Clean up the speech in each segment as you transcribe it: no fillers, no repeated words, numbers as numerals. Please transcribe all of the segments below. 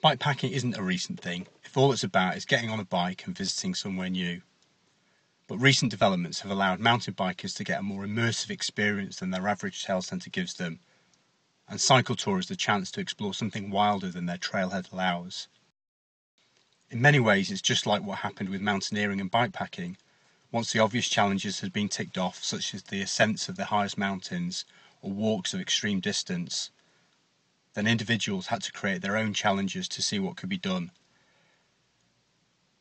Bikepacking isn't a recent thing, if all it's about is getting on a bike and visiting somewhere new. But recent developments have allowed mountain bikers to get a more immersive experience than their average trail centre gives them, and cycle tourists the chance to explore something wilder than their trailhead allows. In many ways, it's just like what happened with mountaineering and bikepacking. Once the obvious challenges had been ticked off, such as the ascents of the highest mountains or walks of extreme distance, then individuals had to create their own challenges to see what could be done.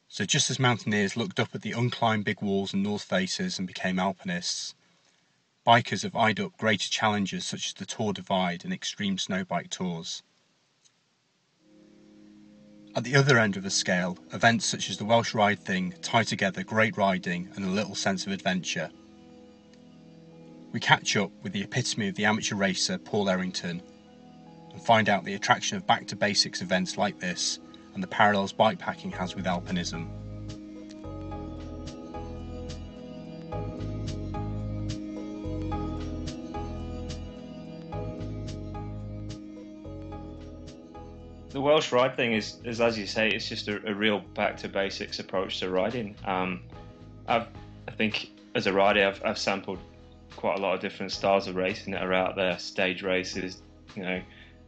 So just as mountaineers looked up at the unclimbed big walls and north faces and became alpinists, bikers have eyed up greater challenges such as the Tour Divide and extreme snowbike tours. At the other end of the scale, events such as the Welsh Ride Thing tie together great riding and a little sense of adventure. We catch up with the epitome of the amateur racer, Paul Errington, and find out the attraction of back-to-basics events like this and the parallels bikepacking has with alpinism. The Welsh Ride Thing is as you say, it's just a real back-to-basics approach to riding. I think as a rider, I've sampled quite a lot of different styles of racing that are out there: stage races,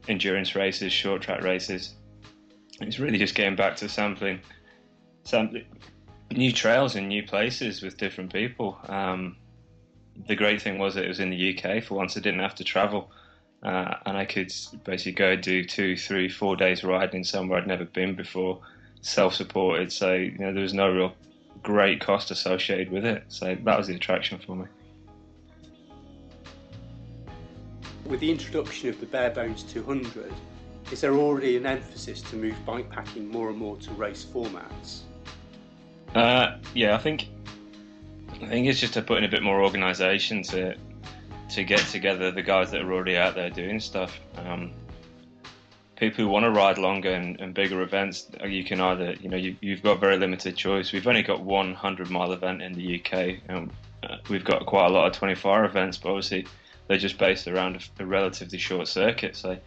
endurance races, short track races. It's really just getting back to sampling new trails and new places with different people. The great thing was that it was in the UK. For once, I didn't have to travel, and I could basically go do 2, 3, 4 days riding somewhere I'd never been before, self-supported. So there was no real great cost associated with it. So that was the attraction for me. With the introduction of the Barebones 200, is there already an emphasis to move bikepacking more and more to race formats? Yeah, I think it's just to put in a bit more organisation to get together the guys that are already out there doing stuff. People who want to ride longer and bigger events, you can either, you've got very limited choice. We've only got one 100-mile event in the UK, and we've got quite a lot of 24-hour events, but obviously they're just based around a relatively short circuit. So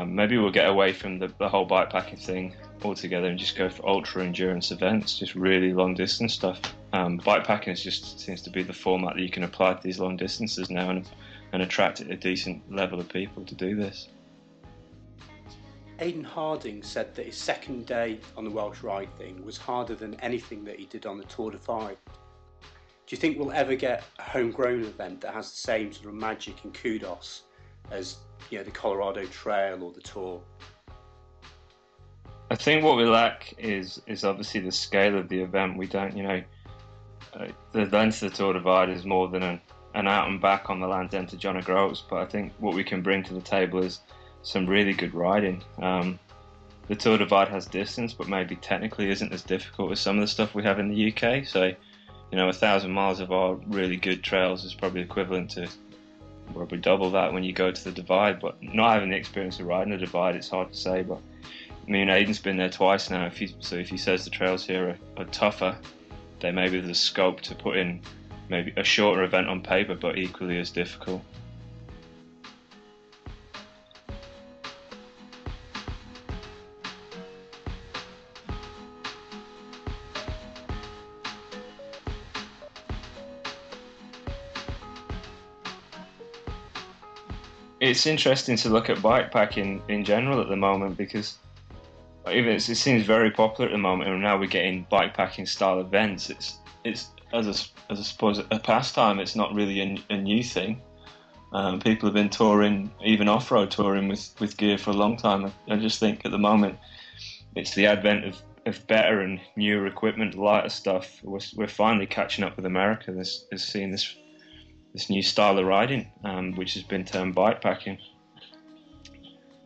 maybe we'll get away from the whole bikepacking thing altogether and just go for ultra endurance events, just really long distance stuff. Bikepacking just seems to be the format that you can apply to these long distances now and attract a decent level of people to do this. Aidan Harding said that his second day on the Welsh Ride Thing was harder than anything that he did on the Tour Divide. Do you think we'll ever get a homegrown event that has the same sort of magic and kudos as the Colorado Trail or the Tour? I think what we lack is obviously the scale of the event. We don't, the length of the Tour Divide is more than an out and back on the Land's End to John O'Groats, but I think what we can bring to the table is some really good riding. The Tour Divide has distance, but maybe technically isn't as difficult as some of the stuff we have in the UK. So, 1,000 miles of our really good trails is probably equivalent to probably double that when you go to the Divide. But not having the experience of riding the Divide, it's hard to say. But Aidan's been there twice now. If he says the trails here are tougher, then maybe there's scope to put in maybe a shorter event on paper, but equally as difficult. It's interesting to look at bikepacking in general at the moment, because it seems very popular at the moment, and now we're getting bikepacking style events. It's as I suppose a pastime. It's not really a new thing. People have been touring, even off-road touring with gear for a long time. I just think at the moment it's the advent of better and newer equipment, lighter stuff. We're finally catching up with America. Is seeing this new style of riding, which has been termed bikepacking.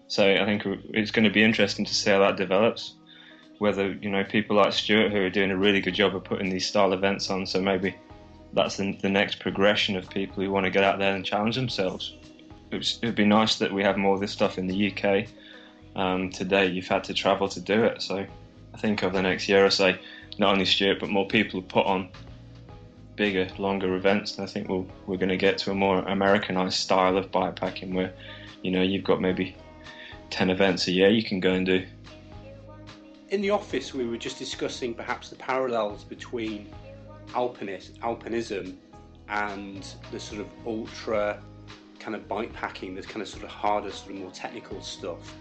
So I think it's going to be interesting to see how that develops. Whether people like Stuart, who are doing a really good job of putting these style events on, so maybe that's the next progression of people who want to get out there and challenge themselves. It would be nice that we have more of this stuff in the UK. Today you've had to travel to do it, so I think over the next year or so, not only Stuart but more people will put on bigger, longer events, and I think we're going to get to a more Americanized style of bikepacking where you've got maybe 10 events a year you can go and do. In the office, we were just discussing perhaps the parallels between alpinism and the sort of ultra kind of bike packing, the kind of sort of harder, sort of more technical stuff.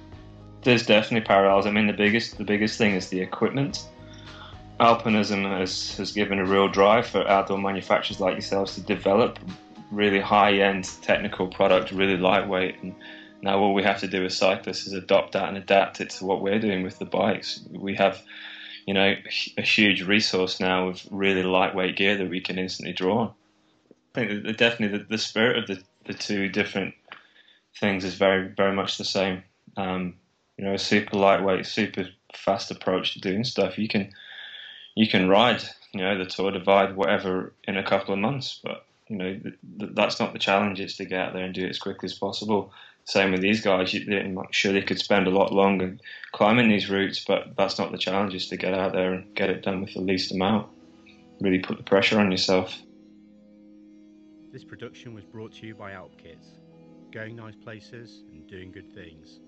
There's definitely parallels. I mean, the biggest thing is the equipment. Alpinism has given a real drive for outdoor manufacturers like yourselves to develop really high-end technical product, really lightweight, and now all we have to do as cyclists is adopt that and adapt it to what we're doing with the bikes. We have, you know, a huge resource now of really lightweight gear that we can instantly draw on. I think that definitely the spirit of the two different things is very, very much the same. You know, a super lightweight, super fast approach to doing stuff. You can ride, you know, the Tour Divide, whatever, in a couple of months, but you know that's not the challenge. It's to get out there and do it as quickly as possible. Same with these guys. I'm sure they could spend a lot longer climbing these routes, but that's not the challenge. It's to get out there and get it done with the least amount. Really put the pressure on yourself. This production was brought to you by Alpkit, going nice places and doing good things.